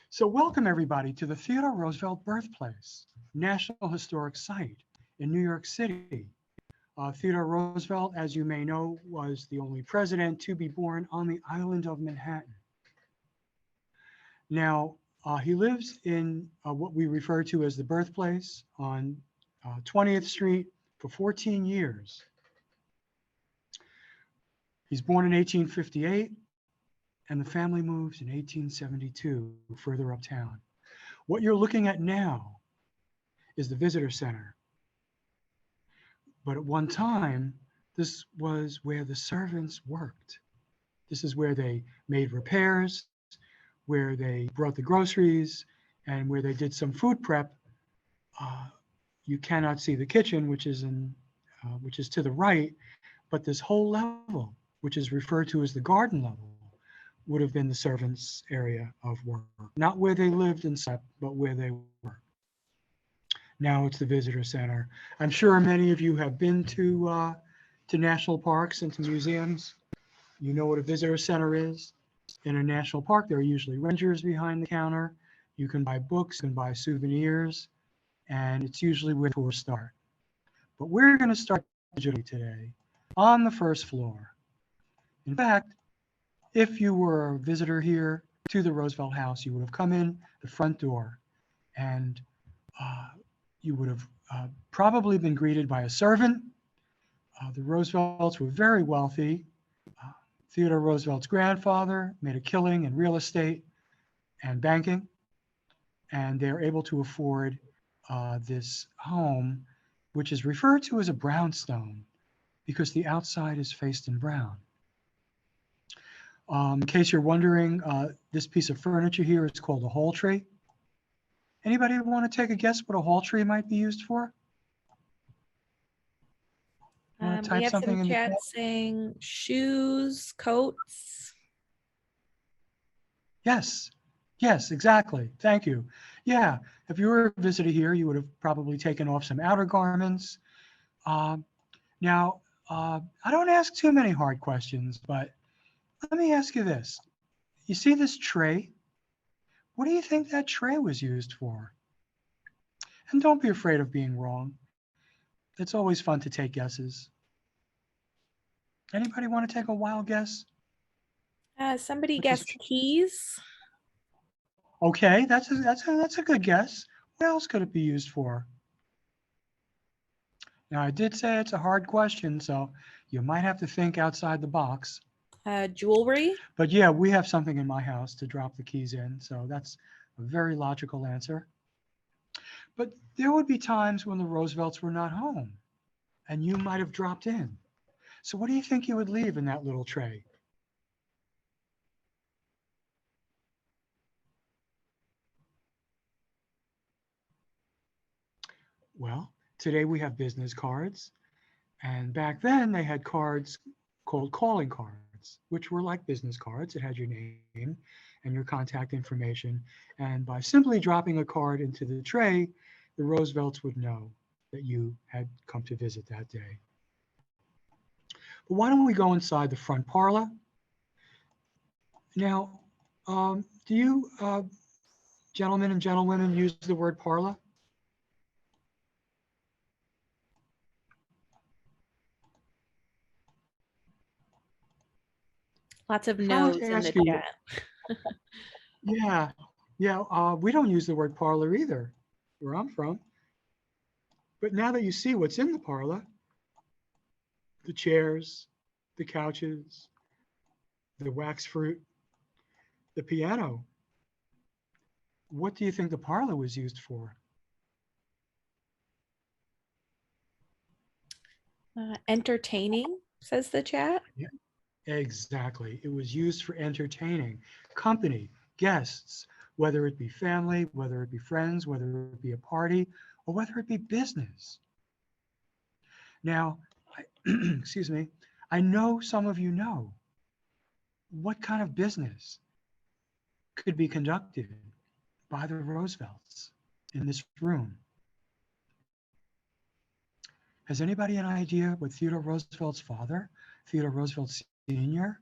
So welcome everybody to the Theodore Roosevelt Birthplace, National Historic Site in New York City. Theodore Roosevelt, as you may know, was the only president to be born on the island of Manhattan. Now, he lives in what we refer to as the Birthplace on 20th Street for 14 years. He's born in 1858, and the family moves in 1872 further uptown. What you're looking at now is the visitor center. But at one time, this was where the servants worked. This is where they made repairs, where they brought the groceries, and where they did some food prep. You cannot see the kitchen, which is to the right, but this whole level, which is referred to as the garden level, would have been the servants' area of work. Not where they lived and slept, but where they worked. Now it's the visitor center. I'm sure many of you have been to national parks and to museums. You know what a visitor center is. In a national park, there are usually rangers behind the counter. You can buy books and buy souvenirs, and it's usually where tours start. But we're going to start digitally today on the first floor. In fact, if you were a visitor here to the Roosevelt House, you would have come in the front door, and you would have probably been greeted by a servant. The Roosevelts were very wealthy. Theodore Roosevelt's grandfather made a killing in real estate and banking, and they're able to afford this home, which is referred to as a brownstone because the outside is faced in brown. In case you're wondering, this piece of furniture here is called a hall tree. Anybody want to take a guess what a hall tree might be used for? We have some chat saying shoes, coats. Yes, exactly. Thank you. Yeah, if you were a visitor here, you would have probably taken off some outer garments. Now, I don't ask too many hard questions, but let me ask you this. You see this tray? What do you think that tray was used for? And don't be afraid of being wrong. It's always fun to take guesses. Anybody want to take a wild guess? Somebody guessed keys. Okay, that's a good guess. What else could it be used for? Now, I did say it's a hard question, so you might have to think outside the box. Jewelry. But yeah, we have something in my house to drop the keys in, so that's a very logical answer. But there would be times when the Roosevelts were not home, and you might have dropped in. So what do you think you would leave in that little tray? Well, today we have business cards, and back then they had cards called calling cards, which were like business cards. It had your name and your contact information, and by simply dropping a card into the tray, the Roosevelts would know that you had come to visit that day. But why don't we go inside the front parlor? Now, do you gentlemen and gentlewomen use the word parlor? Lots of no's in the chat. Yeah, we don't use the word parlor either, where I'm from. But now that you see what's in the parlor, the chairs, the couches, the wax fruit, the piano, what do you think the parlor was used for? Entertaining, says the chat. Yeah, exactly. It was used for entertaining company, guests, whether it be family, whether it be friends, whether it be a party, or whether it be business. Now, excuse me, I know some of you know what kind of business could be conducted by the Roosevelts in this room. Has anybody an idea what Theodore Roosevelt's father, Theodore Roosevelt Sr.,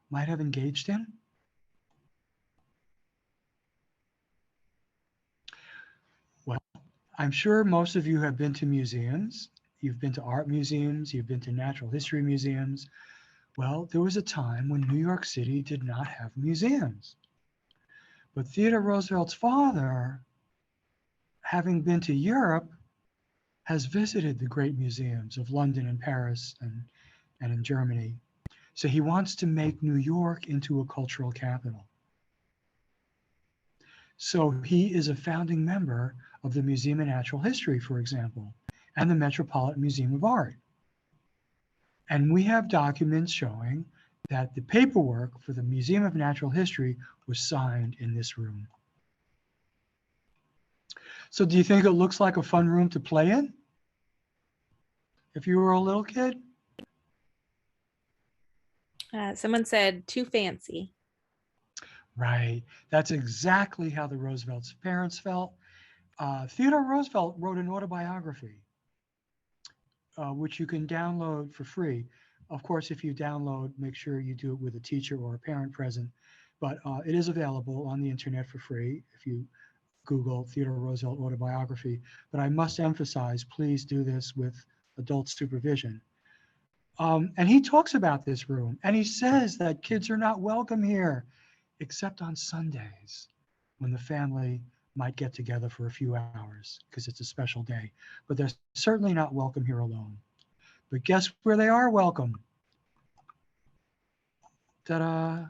might have engaged in? I'm sure most of you have been to museums. You've been to art museums, you've been to natural history museums. Well, there was a time when New York City did not have museums. But Theodore Roosevelt's father, having been to Europe, has visited the great museums of London and Paris and in Germany. So he wants to make New York into a cultural capital. So he is a founding member of the Museum of Natural History, for example, and the Metropolitan Museum of Art. And we have documents showing that the paperwork for the Museum of Natural History was signed in this room. So do you think it looks like a fun room to play in if you were a little kid? Someone said too fancy. Right. That's exactly how the Roosevelt's parents felt. Theodore Roosevelt wrote an autobiography, which you can download for free. Of course, if you download, make sure you do it with a teacher or a parent present. But it is available on the internet for free if you Google Theodore Roosevelt autobiography. But I must emphasize, please do this with adult supervision. And he talks about this room, and he says that kids are not welcome here, except on Sundays when the family might get together for a few hours because it's a special day. But they're certainly not welcome here alone. But guess where they are welcome? Ta-da!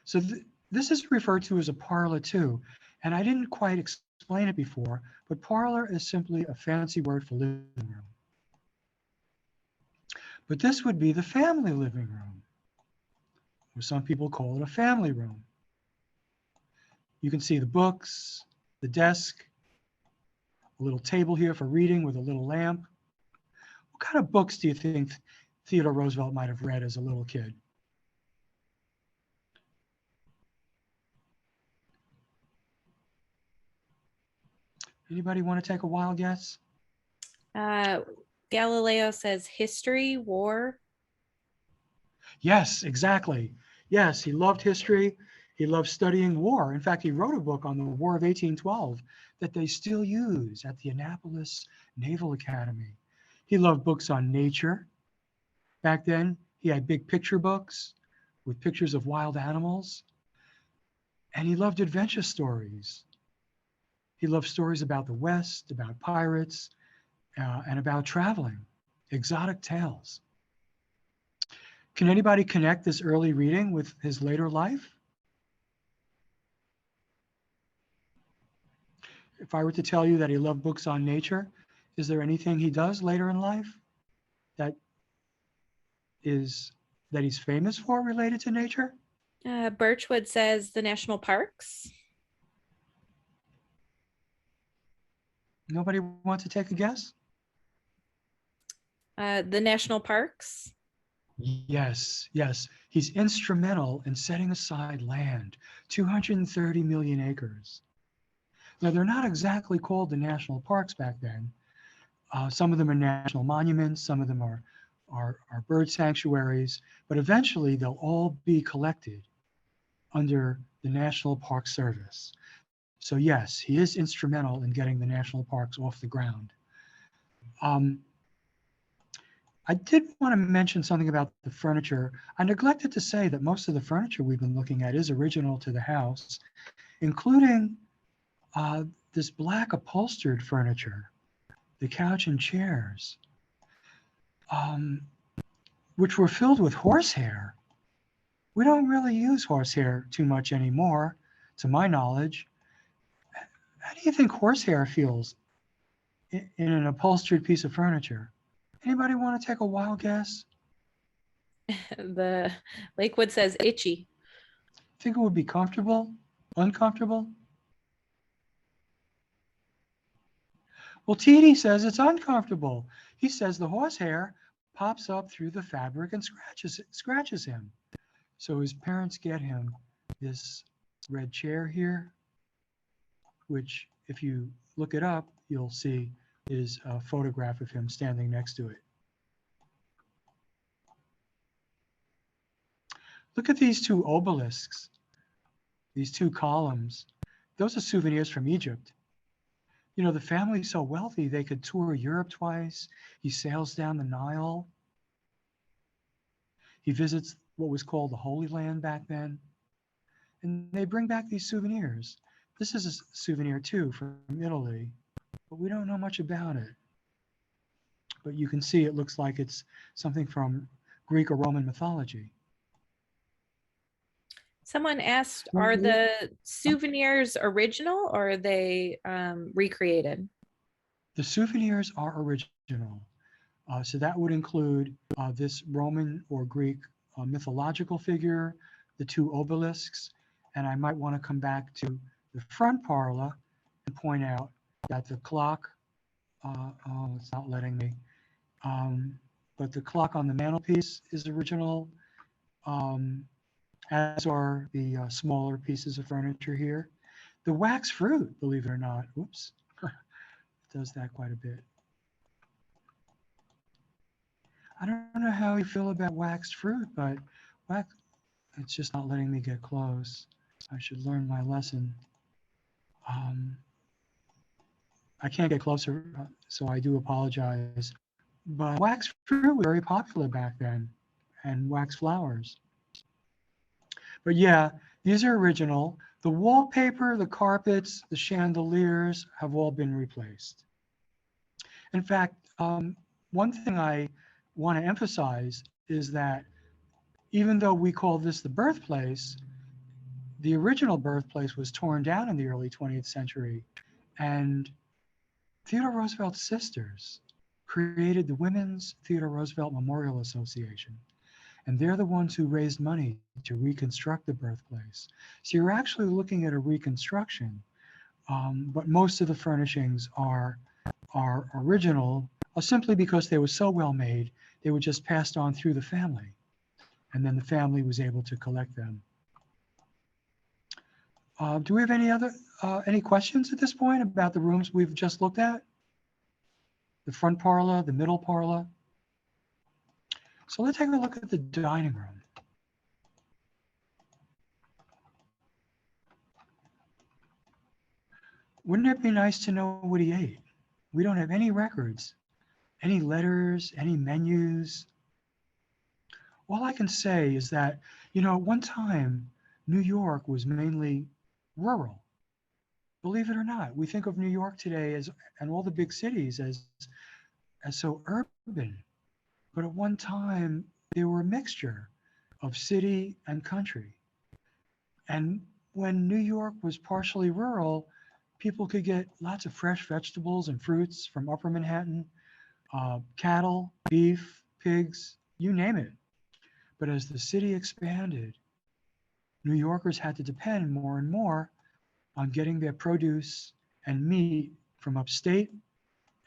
So this is referred to as a parlor too. And I didn't quite explain it before, but parlor is simply a fancy word for living room. But this would be the family living room, or some people call it a family room. You can see the books, the desk, a little table here for reading with a little lamp. What kind of books do you think Theodore Roosevelt might have read as a little kid? Anybody want to take a wild guess? Galileo says history, war. Yes, exactly. Yes, he loved history. He loved studying war. In fact, he wrote a book on the War of 1812 that they still use at the Annapolis Naval Academy. He loved books on nature. Back then, he had big picture books with pictures of wild animals. And he loved adventure stories. He loved stories about the West, about pirates, and about traveling, exotic tales. Can anybody connect this early reading with his later life? If I were to tell you that he loved books on nature, is there anything he does later in life that he's famous for related to nature? Birchwood says the national parks. Nobody wants to take a guess? The national parks. Yes, yes. He's instrumental in setting aside land, 230 million acres. Now, they're not exactly called the national parks back then. Some of them are national monuments, some of them are bird sanctuaries, but eventually they'll all be collected under the National Park Service. So yes, he is instrumental in getting the national parks off the ground. I did want to mention something about the furniture. I neglected to say that most of the furniture we've been looking at is original to the house, including this black upholstered furniture, the couch and chairs, which were filled with horsehair. We don't really use horsehair too much anymore, to my knowledge. How do you think horsehair feels in an upholstered piece of furniture? Anybody want to take a wild guess? The Lakewood says itchy. Think it would be comfortable? Uncomfortable? Well, Teedie says it's uncomfortable. He says the horsehair pops up through the fabric and scratches him. So his parents get him this red chair here, which if you look it up, you'll see is a photograph of him standing next to it. Look at these two obelisks. these two columns, those are souvenirs from Egypt. You know, the family's so wealthy, they could tour Europe twice. He sails down the Nile. He visits what was called the Holy Land back then. And they bring back these souvenirs. This is a souvenir too from Italy, but we don't know much about it. But you can see it looks like it's something from Greek or Roman mythology. Someone asked, are the souvenirs original or are they recreated? The souvenirs are original. So that would include this Roman or Greek mythological figure, the two obelisks, and I might want to come back to the front parlor and point out that the clock, oh, it's not letting me, but the clock on the mantelpiece is original, as are the smaller pieces of furniture here. The wax fruit, believe it or not, oops, does that quite a bit. I don't know how you feel about waxed fruit, but it's just not letting me get close. I should learn my lesson. I can't get closer, so I do apologize. But wax fruit was very popular back then, and wax flowers. But yeah, these are original. The wallpaper, the carpets, the chandeliers have all been replaced. In fact, one thing I want to emphasize is that even though we call this the birthplace, the original birthplace was torn down in the early 20th century, and Theodore Roosevelt's sisters created the Women's Theodore Roosevelt Memorial Association, and they're the ones who raised money to reconstruct the birthplace. So you're actually looking at a reconstruction, but most of the furnishings are original, simply because they were so well made, they were just passed on through the family, and then the family was able to collect them. Do we have any questions at this point about the rooms we've just looked at? The front parlor, the middle parlor. So let's take a look at the dining room. Wouldn't it be nice to know what he ate? We don't have any records, any letters, any menus. All I can say is that, you know, at one time, New York was mainly rural. Believe it or not, we think of New York today as, and all the big cities as so urban. But at one time, they were a mixture of city and country. And when New York was partially rural, people could get lots of fresh vegetables and fruits from Upper Manhattan, cattle, beef, pigs, you name it. But as the city expanded, New Yorkers had to depend more and more on getting their produce and meat from upstate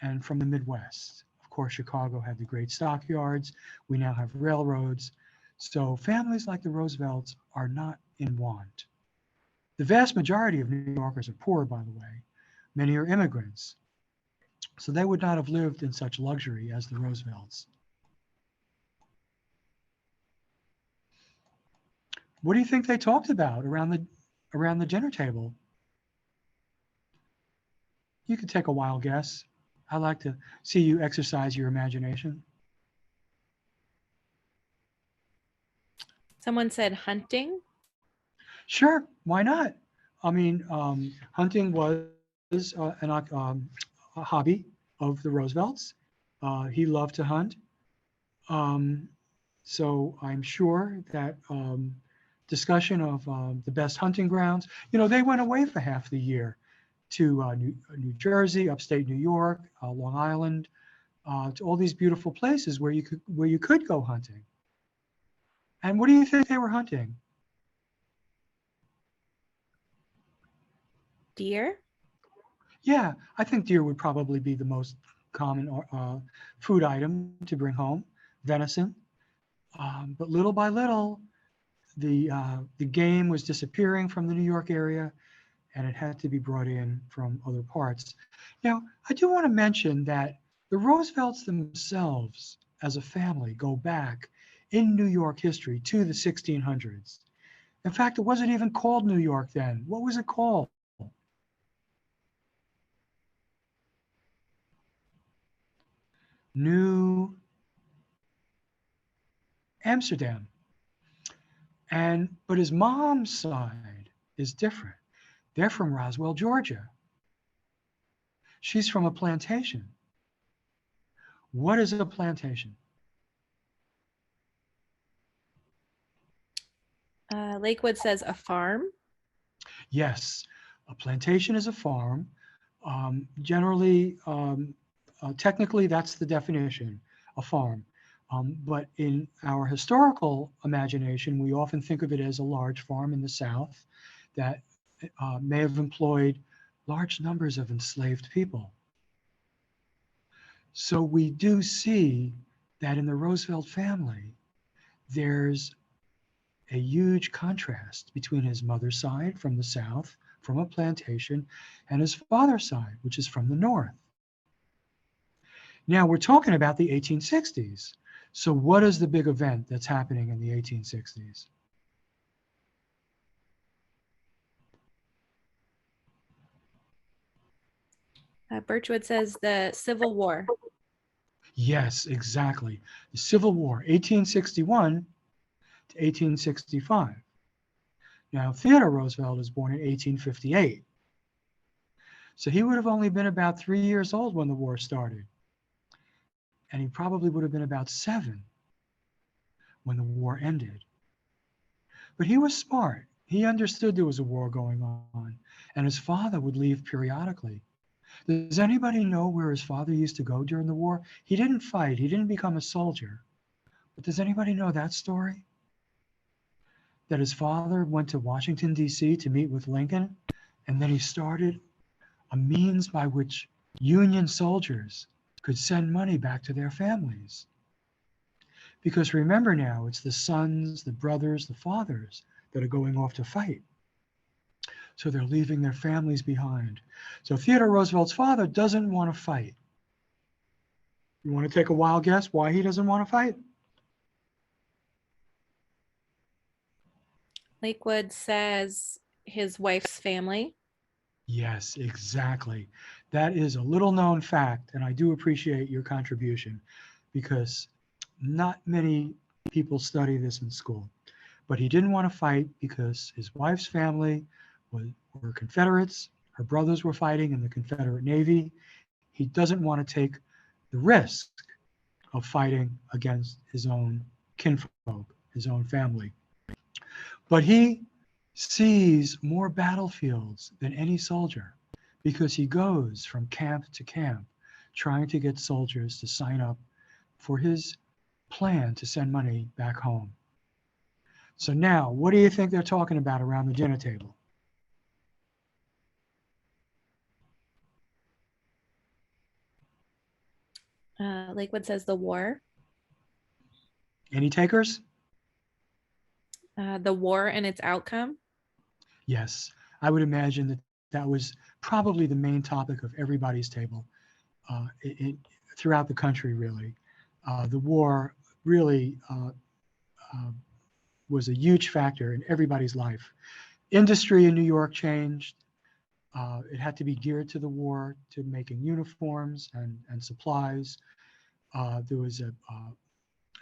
and from the Midwest. Of course, Chicago had the great stockyards. We now have railroads. So families like the Roosevelts are not in want. The vast majority of New Yorkers are poor, by the way. Many are immigrants. So they would not have lived in such luxury as the Roosevelts. What do you think they talked about around the dinner table? You could take a wild guess. I like to see you exercise your imagination. Someone said hunting. Sure, why not? I mean, hunting was a hobby of the Roosevelts. He loved to hunt. So I'm sure that discussion of the best hunting grounds, you know, they went away for half the year to New Jersey, upstate New York, Long Island, to all these beautiful places where you could go hunting. And what do you think they were hunting? Deer. Yeah, I think deer would probably be the most common food item to bring home, venison. But little by little, the game was disappearing from the New York area, and it had to be brought in from other parts. Now, I do want to mention that the Roosevelts themselves, as a family, go back in New York history to the 1600s. In fact, it wasn't even called New York then. What was it called? New Amsterdam. But his mom's side is different. They're from Roswell, Georgia. She's from a plantation. What is a plantation? Lakewood says a farm. Yes, a plantation is a farm. Generally, technically, that's the definition, a farm. But in our historical imagination, we often think of it as a large farm in the South that may have employed large numbers of enslaved people. So we do see that in the Roosevelt family, there's a huge contrast between his mother's side from the South, from a plantation, and his father's side, which is from the North. Now we're talking about the 1860s. So what is the big event that's happening in the 1860s? Birchwood says the Civil War. Yes, exactly. The Civil War, 1861 to 1865. Now, Theodore Roosevelt was born in 1858. So he would have only been about 3 years old when the war started. And he probably would have been about 7 when the war ended. But he was smart. He understood there was a war going on, and his father would leave periodically. Does anybody know where his father used to go during the war? He didn't fight. He didn't become a soldier. But does anybody know that story? That his father went to Washington, D.C. to meet with Lincoln, and then he started a means by which Union soldiers could send money back to their families. Because remember now, it's the sons, the brothers, the fathers that are going off to fight. So they're leaving their families behind. So Theodore Roosevelt's father doesn't want to fight. You want to take a wild guess why he doesn't want to fight? Lakewood says his wife's family. Yes, exactly. That is a little known fact, and I do appreciate your contribution because not many people study this in school. But he didn't want to fight because his wife's family were Confederates. Her brothers were fighting in the Confederate Navy. He doesn't want to take the risk of fighting against his own kinfolk, his own family. But he sees more battlefields than any soldier because he goes from camp to camp trying to get soldiers to sign up for his plan to send money back home. So now, what do you think they're talking about around the dinner table? Lakewood says the war. Any takers? The war and its outcome. Yes, I would imagine that that was probably the main topic of everybody's table throughout the country, really. The war really was a huge factor in everybody's life. Industry in New York changed. It had to be geared to the war, to making uniforms and supplies. There was an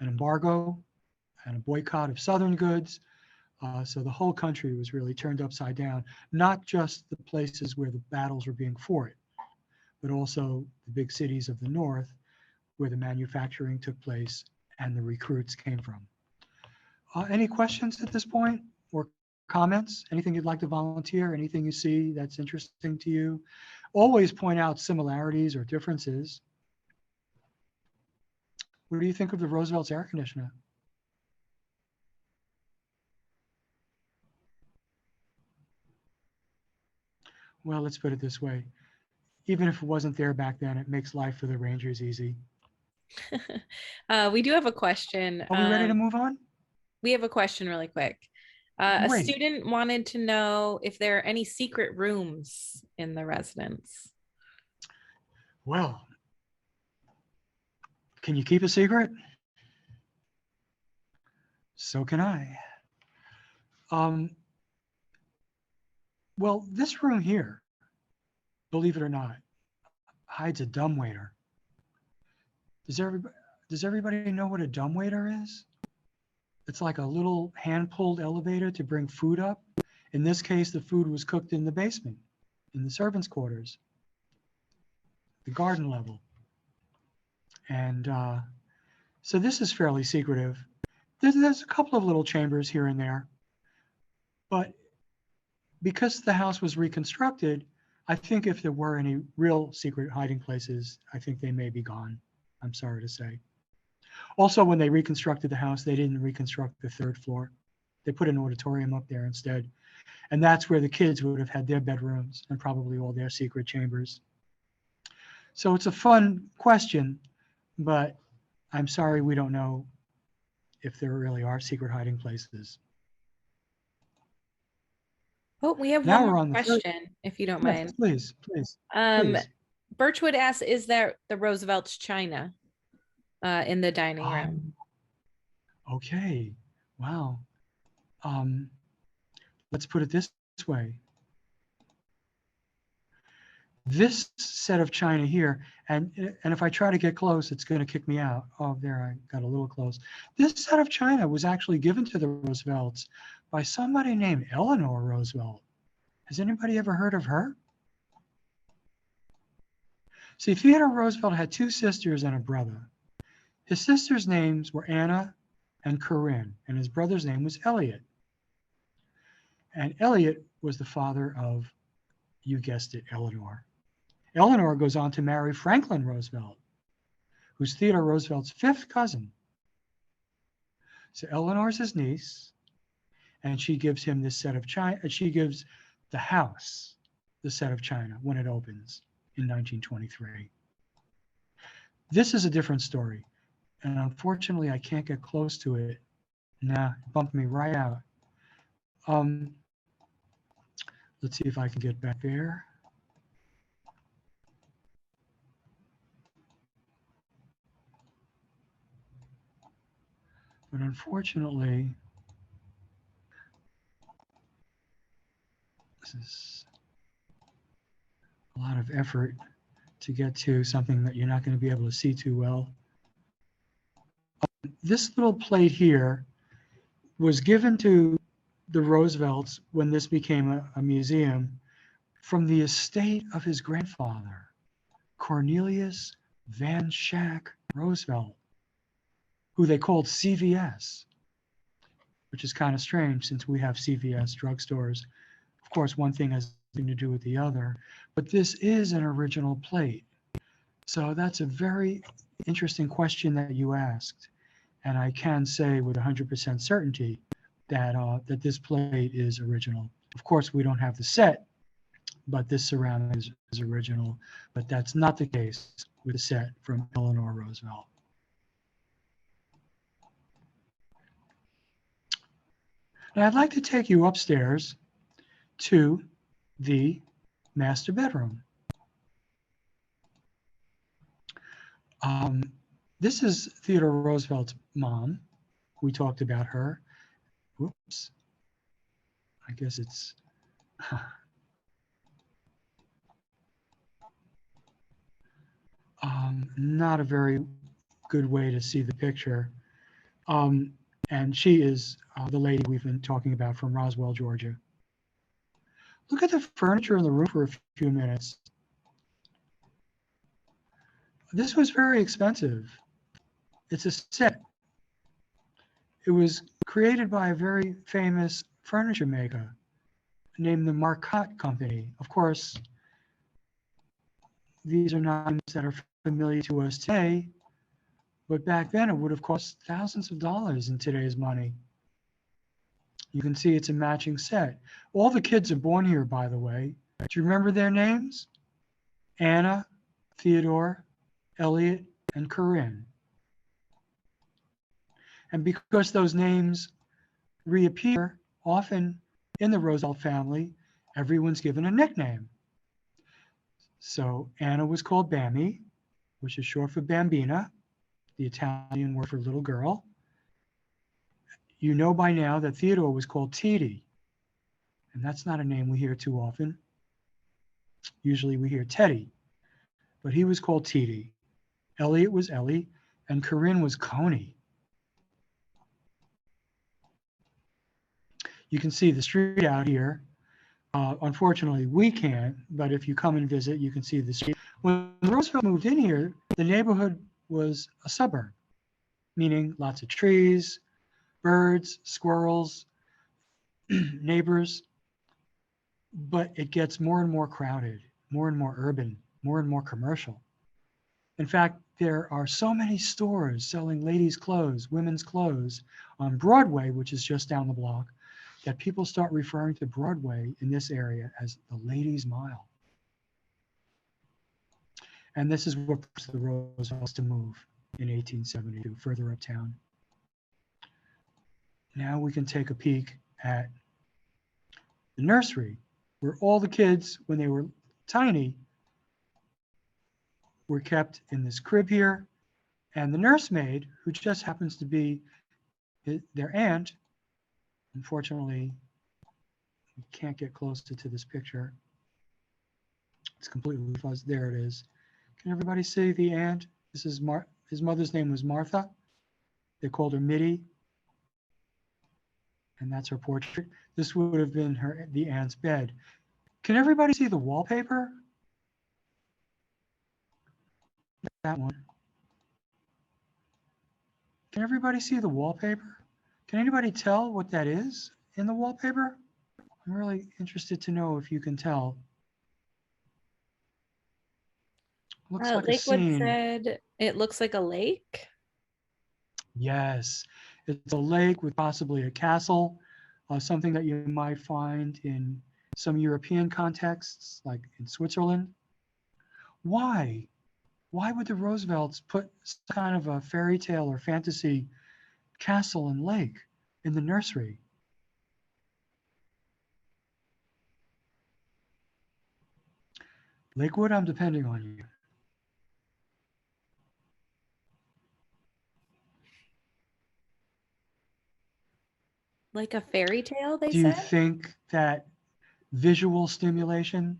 embargo and a boycott of Southern goods. So the whole country was really turned upside down, not just the places where the battles were being fought, but also the big cities of the North where the manufacturing took place and the recruits came from. Any questions at this point or comments? Anything you'd like to volunteer? Anything you see that's interesting to you? Always point out similarities or differences. What do you think of the Roosevelt's air conditioner? Well, let's put it this way. Even if it wasn't there back then, it makes life for the Rangers easy. We do have a question. Are we ready to move on? We have a question really quick. A Great. student wanted to know if there are any secret rooms in the residence. Well, can you keep a secret? So can I. Um, well, this room here, believe it or not, hides a dumbwaiter. Does everybody know what a dumbwaiter is? It's like a little hand-pulled elevator to bring food up. In this case, the food was cooked in the basement, in the servants' quarters, the garden level. And so this is fairly secretive. There's a couple of little chambers here and there, but because the house was reconstructed, I think if there were any real secret hiding places, I think they may be gone, I'm sorry to say. Also, when they reconstructed the house, they didn't reconstruct the third floor. They put an auditorium up there instead. And that's where the kids would have had their bedrooms and probably all their secret chambers. So it's a fun question, but I'm sorry we don't know if there really are secret hiding places. Oh, we have Now one we're more on the third. question, if you don't Yes, mind. please. Please. Birchwood asks, is there the Roosevelt's china in the dining room? Okay. Wow. Let's put it this way. This set of china here, and if I try to get close, it's going to kick me out. Oh, there, I got a little close. This set of china was actually given to the Roosevelts by somebody named Eleanor Roosevelt. Has anybody ever heard of her? See, Theodore Roosevelt had two sisters and a brother. His sisters' names were Anna and Corinne, and his brother's name was Elliot. And Elliot was the father of, you guessed it, Eleanor. Eleanor goes on to marry Franklin Roosevelt, who's Theodore Roosevelt's fifth cousin. So Eleanor's his niece, and she gives him this set of china. She gives the house the set of china when it opens in 1923. This is a different story, and unfortunately, I can't get close to it. Nah, it bumped me right out. Let's see if I can get back there. But unfortunately, this is a lot of effort to get to something that you're not going to be able to see too well. This little plate here was given to the Roosevelts when this became a museum from the estate of his grandfather, Cornelius Van Schack Roosevelt, who they called CVS, which is kind of strange since we have CVS drugstores. Of course, one thing has nothing to do with the other, but this is an original plate. So that's a very interesting question that you asked. And I can say with 100% certainty that, that this plate is original. Of course, we don't have the set, but this ceramic is original. But that's not the case with the set from Eleanor Roosevelt. Now I'd like to take you upstairs to the master bedroom. This is Theodore Roosevelt's mom. We talked about her. Whoops. I guess it's not a very good way to see the picture. And she is the lady we've been talking about from Roswell, Georgia. Look at the furniture in the room for a few minutes. This was very expensive. It's a set. It was created by a very famous furniture maker named the Marcotte Company. Of course, these are not names that are familiar to us today, but back then it would have cost thousands of dollars in today's money. You can see it's a matching set. All the kids are born here, by the way. Do you remember their names? Anna, Theodore, Elliot, and Corinne. And because those names reappear often in the Roosevelt family, everyone's given a nickname. So Anna was called Bambi, which is short for Bambina, the Italian word for little girl. You know by now that Theodore was called Teedie, and that's not a name we hear too often. Usually we hear Teddy, but he was called Teedie. Elliot was Ellie, and Corinne was Coney. You can see the street out here. Unfortunately, we can't, but if you come and visit, you can see the street. When Roosevelt moved in here, the neighborhood was a suburb, meaning lots of trees, birds, squirrels, neighbors, but it gets more and more crowded, more and more urban, more and more commercial. In fact, there are so many stores selling ladies' clothes, women's clothes on Broadway, which is just down the block, that people start referring to Broadway in this area as the Ladies' Mile. And this is what pushed the Roosevelts to move in 1872, further uptown. Now we can take a peek at the nursery, where all the kids, when they were tiny, were kept in this crib here. And the nursemaid, who just happens to be their aunt, unfortunately, we can't get closer to this picture. It's completely fuzzed. There it is. Can everybody see the aunt? This is his mother's name was Martha. They called her Mitty. And that's her portrait. This would have been the aunt's bed. Can everybody see the wallpaper? That one. Can everybody see the wallpaper? Can anybody tell what that is in the wallpaper? I'm really interested to know if you can tell. Looks like a Lakewood scene. said it looks like a lake. Yes, it's a lake with possibly a castle, something that you might find in some European contexts, like in Switzerland. Why? Why would the Roosevelts put some kind of a fairy tale or fantasy castle and lake in the nursery? Lakewood, I'm depending on you. Like a fairy tale, they Do you said? think that visual stimulation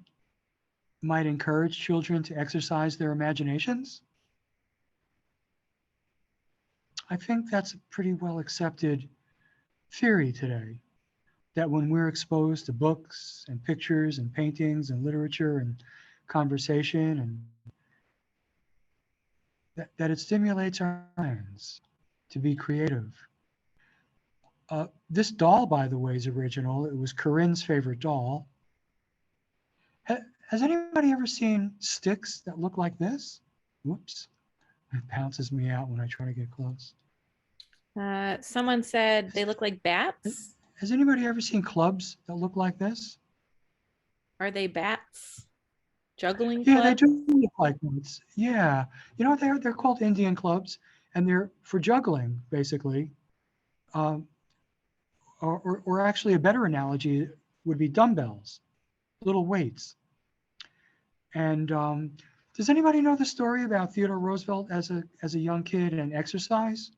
might encourage children to exercise their imaginations? I think that's a pretty well accepted theory today, that when we're exposed to books and pictures and paintings and literature and conversation, and that it stimulates our minds to be creative. This doll, by the way, is original. It was Corinne's favorite doll. Has anybody ever seen sticks that look like this? Whoops. It bounces me out when I try to get close. Someone said they look like bats. Has anybody ever seen clubs that look like this? Are they bats? Juggling Yeah, clubs? they do look like bats. Yeah. You know what they're called Indian clubs, and they're for juggling, basically. Or actually a better analogy would be dumbbells, little weights. And does anybody know the story about Theodore Roosevelt as a young kid and exercise?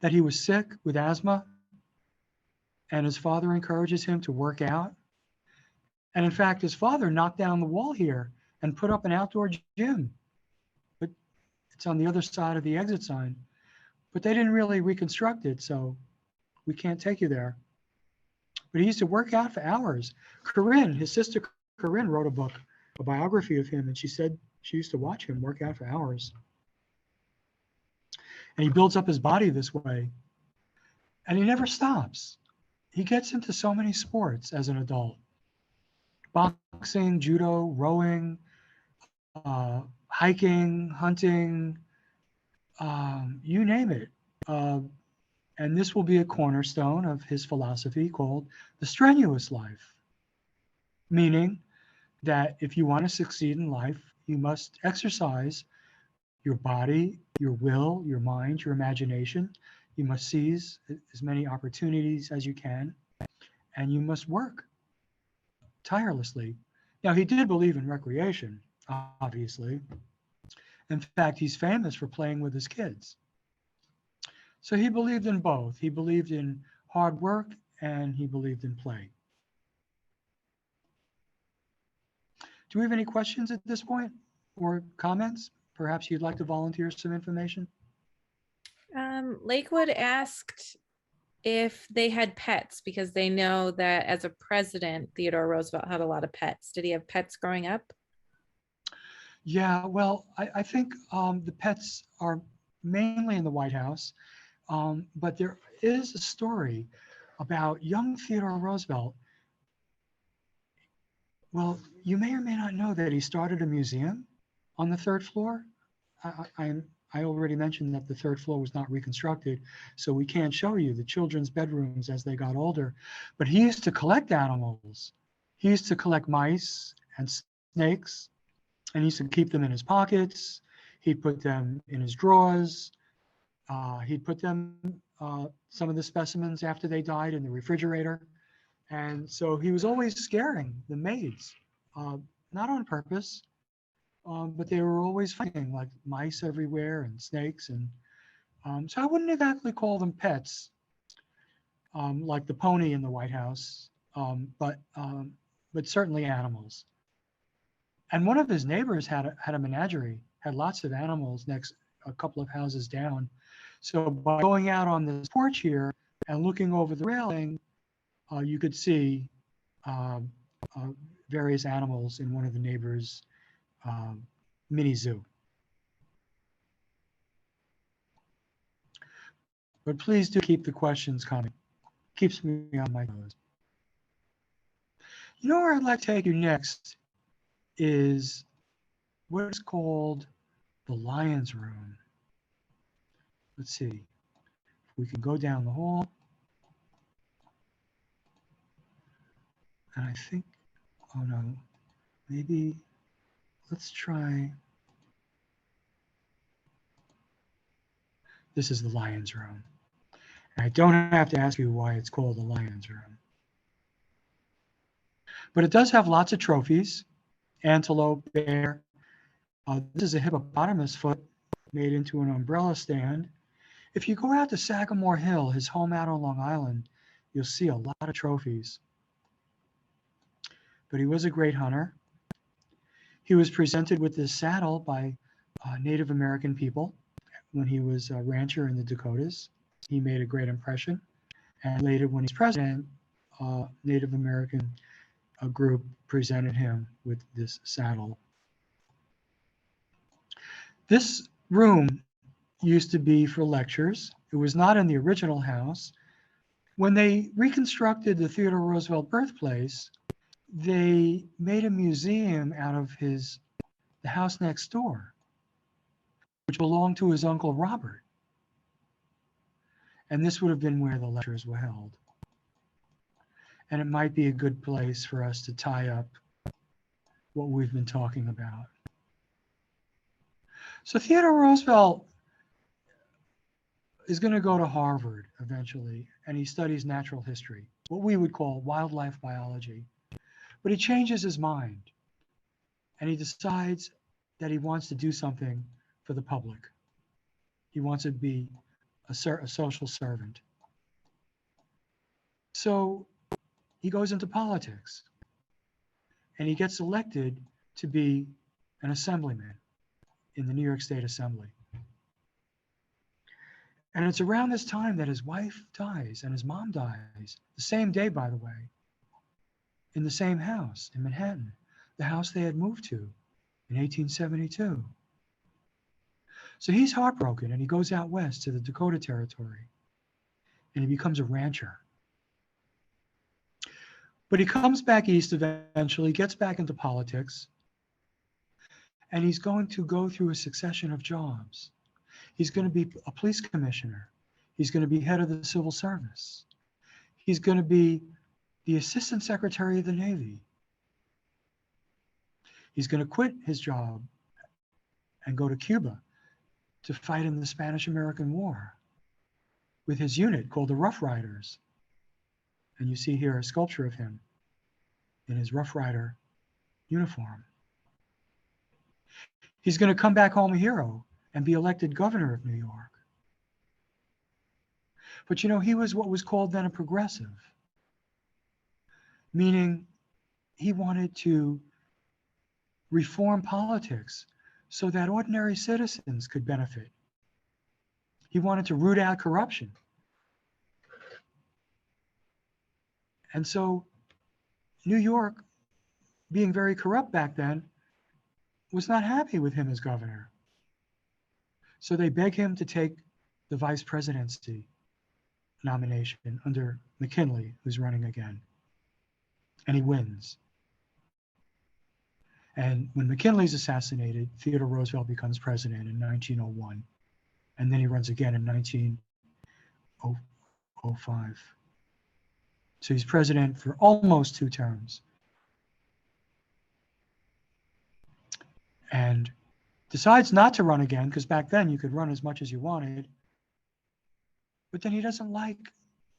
That he was sick with asthma, and his father encourages him to work out. And in fact, his father knocked down the wall here and put up an outdoor gym. But it's on the other side of the exit sign. But they didn't really reconstruct it, so we can't take you there. But he used to work out for hours. Corinne, his sister Corinne, wrote a book, a biography of him, and she said she used to watch him work out for hours. And he builds up his body this way. And he never stops. He gets into so many sports as an adult. Boxing, judo, rowing, hiking, hunting, you name it. And this will be a cornerstone of his philosophy called the strenuous life, meaning that if you want to succeed in life, you must exercise your body, your will, your mind, your imagination. You must seize as many opportunities as you can, and you must work tirelessly. Now, he did believe in recreation, obviously. In fact, he's famous for playing with his kids. So he believed in both. He believed in hard work and he believed in play. Do we have any questions at this point or comments? Perhaps you'd like to volunteer some information? Lakewood asked if they had pets because they know that as a president, Theodore Roosevelt had a lot of pets. Did he have pets growing up? Yeah, well, I think the pets are mainly in the White House, but there is a story about young Theodore Roosevelt. Well, you may or may not know that he started a museum on the third floor. I already mentioned that the third floor was not reconstructed, so we can't show you the children's bedrooms as they got older. But he used to collect animals. He used to collect mice and snakes, and he used to keep them in his pockets. He'd put them in his drawers. He'd put them, some of the specimens after they died, in the refrigerator. And so he was always scaring the maids, not on purpose, but they were always fighting, like mice everywhere and snakes. And so I wouldn't exactly call them pets, like the pony in the White House, but certainly animals. And one of his neighbors had a menagerie, had lots of animals next a couple of houses down. So by going out on this porch here and looking over the railing, you could see various animals in one of the neighbors' mini zoo. But please do keep the questions coming. Keeps me on my toes. You know where I'd like to take you next is what is called the lion's room. Let's see. We can go down the hall. And I think, oh no, maybe let's try. This is the lion's room. And I don't have to ask you why it's called the lion's room. But it does have lots of trophies: antelope, bear. This is a hippopotamus foot made into an umbrella stand. If you go out to Sagamore Hill, his home out on Long Island, you'll see a lot of trophies. But he was a great hunter. He was presented with this saddle by Native American people when he was a rancher in the Dakotas. He made a great impression. And later, when he's president, Native American group presented him with this saddle. This room used to be for lectures. It was not in the original house. When they reconstructed the Theodore Roosevelt birthplace, they made a museum out of the house next door, which belonged to his uncle Robert. And this would have been where the lectures were held. And it might be a good place for us to tie up what we've been talking about. So Theodore Roosevelt is going to go to Harvard eventually, and he studies natural history, what we would call wildlife biology. But he changes his mind, and he decides that he wants to do something for the public. He wants to be a social servant. So he goes into politics, and he gets elected to be an assemblyman in the New York State Assembly. And it's around this time that his wife dies and his mom dies, the same day, by the way, in the same house in Manhattan, the house they had moved to in 1872. So he's heartbroken, and he goes out west to the Dakota Territory, and he becomes a rancher. But he comes back east eventually, gets back into politics, and he's going to go through a succession of jobs. He's going to be a police commissioner. He's going to be head of the civil service. He's going to be the assistant secretary of the Navy. He's going to quit his job and go to Cuba to fight in the Spanish-American War with his unit called the Rough Riders. And you see here a sculpture of him in his Rough Rider uniform. He's going to come back home a hero and be elected governor of New York. But you know, he was what was called then a progressive, meaning he wanted to reform politics so that ordinary citizens could benefit. He wanted to root out corruption. And so New York, being very corrupt back then, was not happy with him as governor. So they beg him to take the vice presidency nomination under McKinley, who's running again. And he wins. And when McKinley's assassinated, Theodore Roosevelt becomes president in 1901. And then he runs again in 1905. So he's president for almost 2 terms. And decides not to run again, because back then you could run as much as you wanted. But then he doesn't like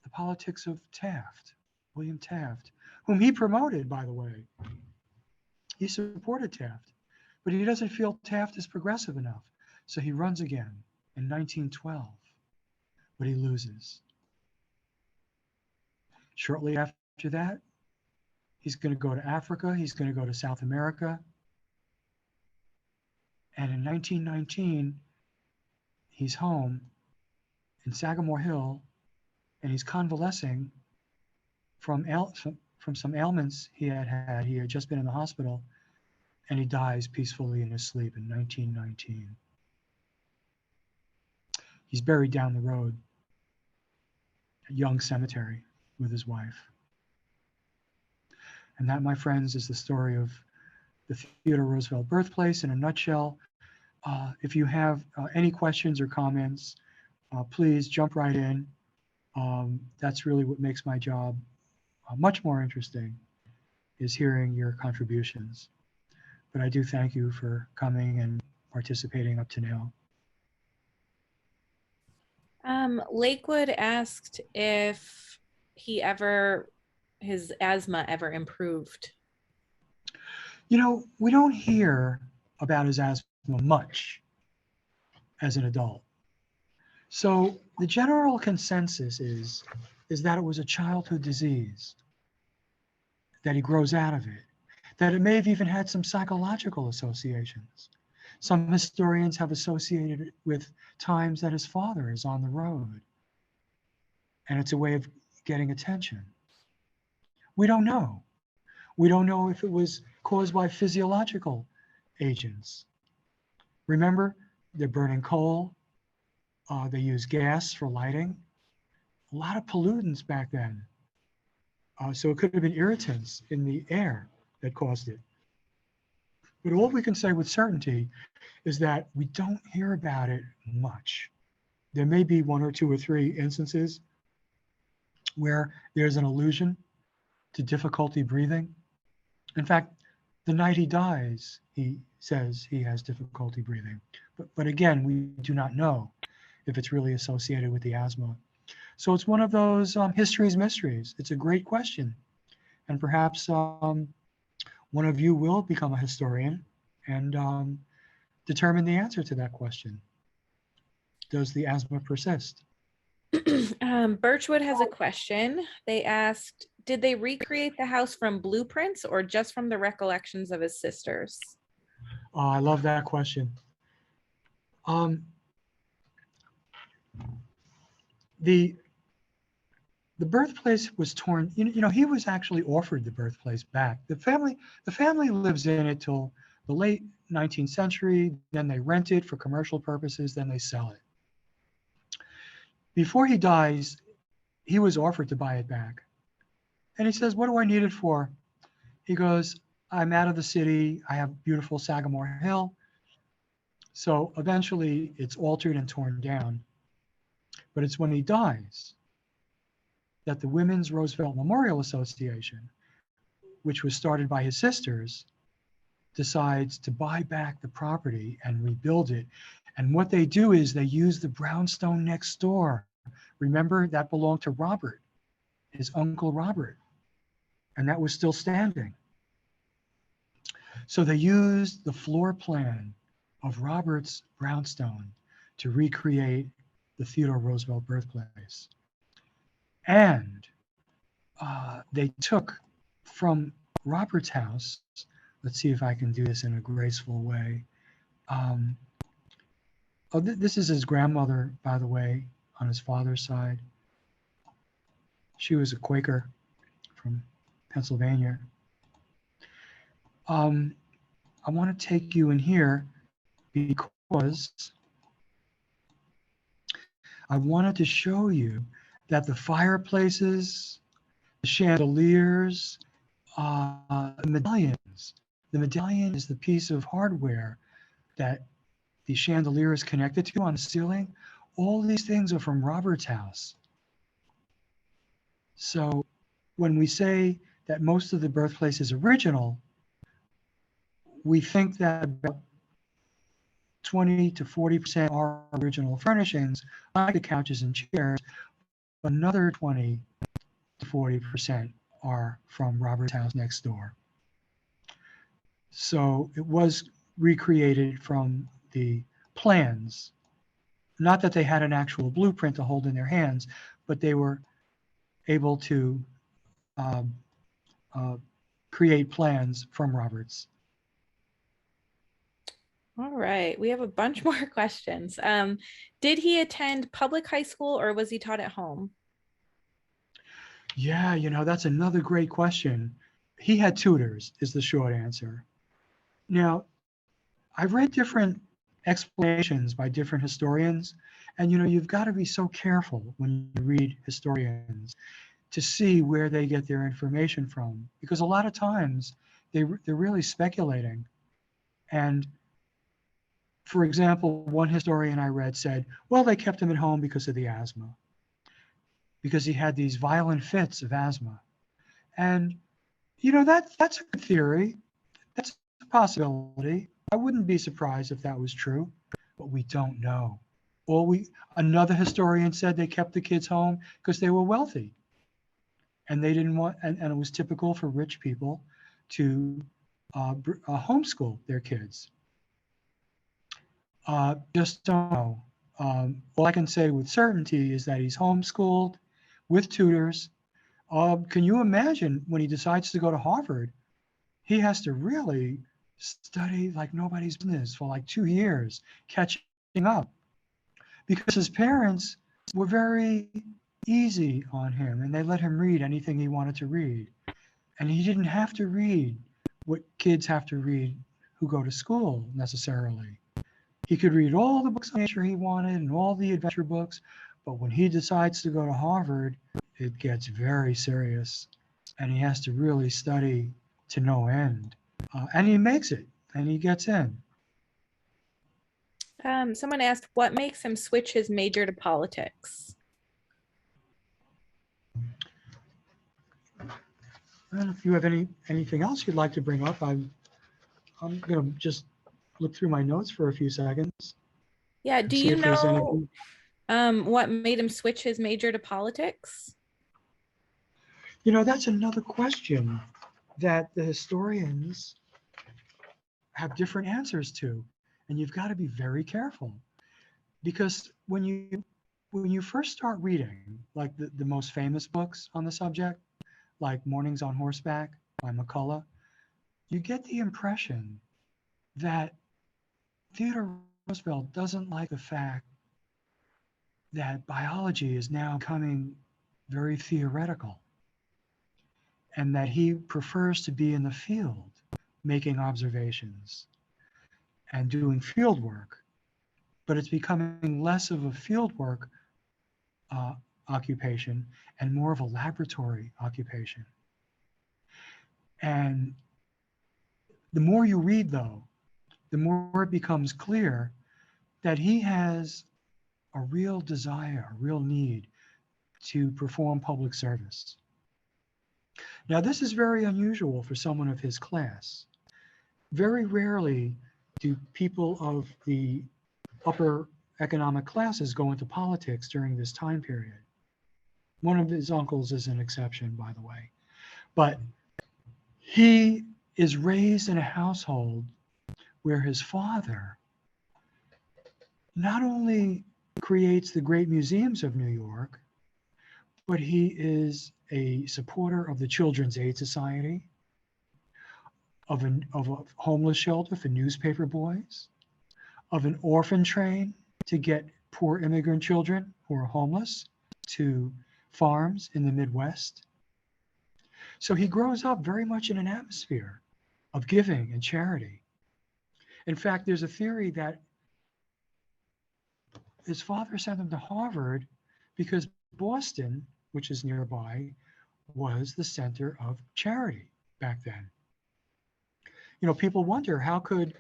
the politics of Taft, William Taft, whom he promoted, by the way. He supported Taft, but he doesn't feel Taft is progressive enough. So he runs again in 1912, but he loses. Shortly after that, he's going to go to Africa. He's going to go to South America. And in 1919, he's home in Sagamore Hill, and he's convalescing from some ailments he had had. He had just been in the hospital, and he dies peacefully in his sleep in 1919. He's buried down the road at Young Cemetery with his wife. And that, my friends, is the story of the Theodore Roosevelt birthplace in a nutshell. If you have any questions or comments, please jump right in. That's really what makes my job much more interesting, is hearing your contributions. But I do thank you for coming and participating up to now. Lakewood asked if his asthma ever improved. You know, we don't hear about his asthma much as an adult. So the general consensus is that it was a childhood disease, that he grows out of it, that it may have even had some psychological associations. Some historians have associated it with times that his father is on the road, and it's a way of getting attention. We don't know. We don't know if it was caused by physiological agents. Remember, they're burning coal. They use gas for lighting. A lot of pollutants back then. So it could have been irritants in the air that caused it. But all we can say with certainty is that we don't hear about it much. There may be 1 or 2 or 3 instances where there's an allusion to difficulty breathing. In fact, the night he dies, he says he has difficulty breathing. But again, we do not know if it's really associated with the asthma. So it's one of those history's mysteries. It's a great question. And perhaps one of you will become a historian and determine the answer to that question. Does the asthma persist? Birchwood has a question. They asked, did they recreate the house from blueprints or just from the recollections of his sisters? Oh, I love that question. The birthplace was torn. You know, he was actually offered the birthplace back. The family lives in it till the late 19th century. Then they rent it for commercial purposes. Then they sell it. Before he dies, he was offered to buy it back. And he says, what do I need it for? He goes, I'm out of the city. I have beautiful Sagamore Hill. So eventually it's altered and torn down. But it's when he dies that the Women's Roosevelt Memorial Association, which was started by his sisters, decides to buy back the property and rebuild it. And what they do is they use the brownstone next door. Remember, that belonged to Robert, his uncle Robert, and that was still standing. So they used the floor plan of Robert's brownstone to recreate the Theodore Roosevelt birthplace. And they took from Robert's house, let's see if I can do this in a graceful way. This is his grandmother, by the way, on his father's side. She was a Quaker from Pennsylvania. I want to take you in here because I wanted to show you that the fireplaces, the chandeliers, the medallions. The medallion is the piece of hardware that the chandelier is connected to on the ceiling. All these things are from Robert's house. So when we say that most of the birthplace is original, we think that about 20 to 40% are original furnishings, like the couches and chairs. Another 20 to 40% are from Robert's house next door. So it was recreated from the plans. Not that they had an actual blueprint to hold in their hands, but they were able to create plans from Roberts. All right, we have a bunch more questions. Did he attend public high school or was he taught at home? Yeah, that's another great question. He had tutors, is the short answer. Now, I've read different explanations by different historians, and you've got to be so careful when you read historians to see where they get their information from, because a lot of times they're really speculating. And for example, one historian I read said, well, they kept him at home because of the asthma, because he had these violent fits of asthma. And that's a good theory. That's a possibility. I wouldn't be surprised if that was true, but we don't know. Another historian said they kept the kids home because they were wealthy, and they didn't want, and it was typical for rich people to homeschool their kids. Just don't know. All I can say with certainty is that he's homeschooled with tutors. Can you imagine when he decides to go to Harvard, he has to really study like nobody's business for like 2 years, catching up, because his parents were very easy on him and they let him read anything he wanted to read. And he didn't have to read what kids have to read who go to school necessarily. He could read all the books on nature he wanted and all the adventure books, but when he decides to go to Harvard, it gets very serious and he has to really study to no end. And he makes it and he gets in. Someone asked, what makes him switch his major to politics? And if you have anything else you'd like to bring up, I'm going to just look through my notes for a few seconds. Yeah, do you know what made him switch his major to politics? That's another question that the historians have different answers to, and you've got to be very careful, because when you first start reading, like the most famous books on the subject, like Mornings on Horseback by McCullough, you get the impression that Theodore Roosevelt doesn't like the fact that biology is now becoming very theoretical, and that he prefers to be in the field making observations and doing field work, but it's becoming less of a field work occupation and more of a laboratory occupation. And the more you read, though, the more it becomes clear that he has a real desire, a real need to perform public service. Now, this is very unusual for someone of his class. Very rarely do people of the upper economic classes go into politics during this time period. One of his uncles is an exception, by the way. But he is raised in a household where his father not only creates the great museums of New York, but he is a supporter of the Children's Aid Society, of a homeless shelter for newspaper boys, of an orphan train to get poor immigrant children who are homeless to farms in the Midwest. So he grows up very much in an atmosphere of giving and charity. In fact, there's a theory that his father sent him to Harvard because Boston, which is nearby, was the center of charity back then. You know, people wonder how could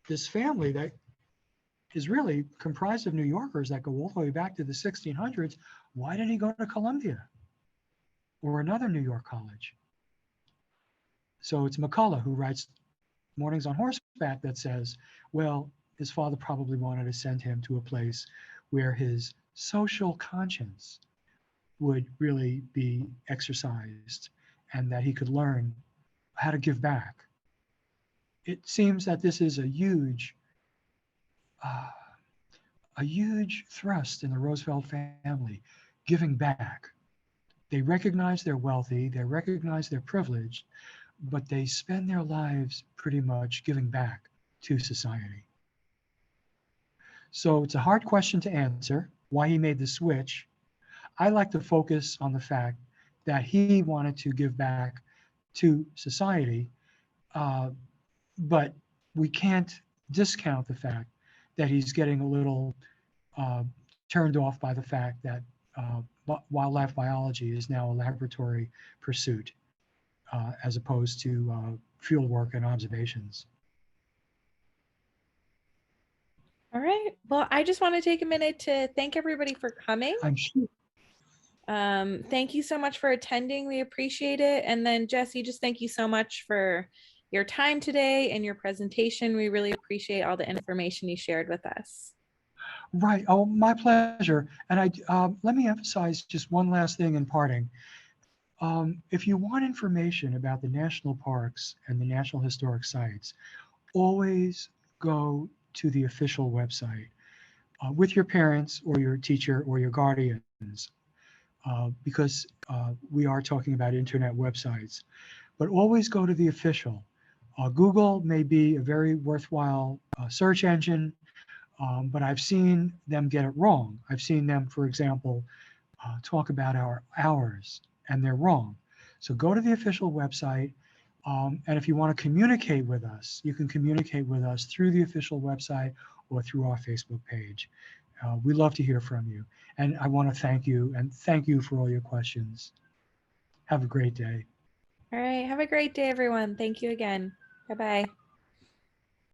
this family that is really comprised of New Yorkers that go all the way back to the 1600s, why didn't he go to Columbia or another New York college? So it's McCullough who writes Mornings on Horseback that says, well, his father probably wanted to send him to a place where his social conscience would really be exercised and that he could learn how to give back. It seems that this is a huge thrust in the Roosevelt family, giving back. They recognize they're wealthy, they recognize they're privileged, but they spend their lives pretty much giving back to society. So it's a hard question to answer, why he made the switch. I like to focus on the fact that he wanted to give back to society, but we can't discount the fact that he's getting a little turned off by the fact that wildlife biology is now a laboratory pursuit as opposed to field work and observations. All right. Well, I just want to take a minute to thank everybody for coming. I'm sure. Thank you so much for attending. We appreciate it. And then Jesse, just thank you so much for your time today and your presentation. We really appreciate all the information you shared with us. Right. Oh, my pleasure. And let me emphasize just one last thing in parting. If you want information about the national parks and the National Historic Sites, always go to the official website with your parents or your teacher or your guardians, because we are talking about internet websites. But always go to the official. Google may be a very worthwhile search engine, but I've seen them get it wrong. I've seen them, for example, talk about our hours, and they're wrong. So go to the official website, and if you want to communicate with us, you can communicate with us through the official website or through our Facebook page. We love to hear from you. And I want to thank you, and thank you for all your questions. Have a great day. All right. Have a great day, everyone. Thank you again. Bye-bye.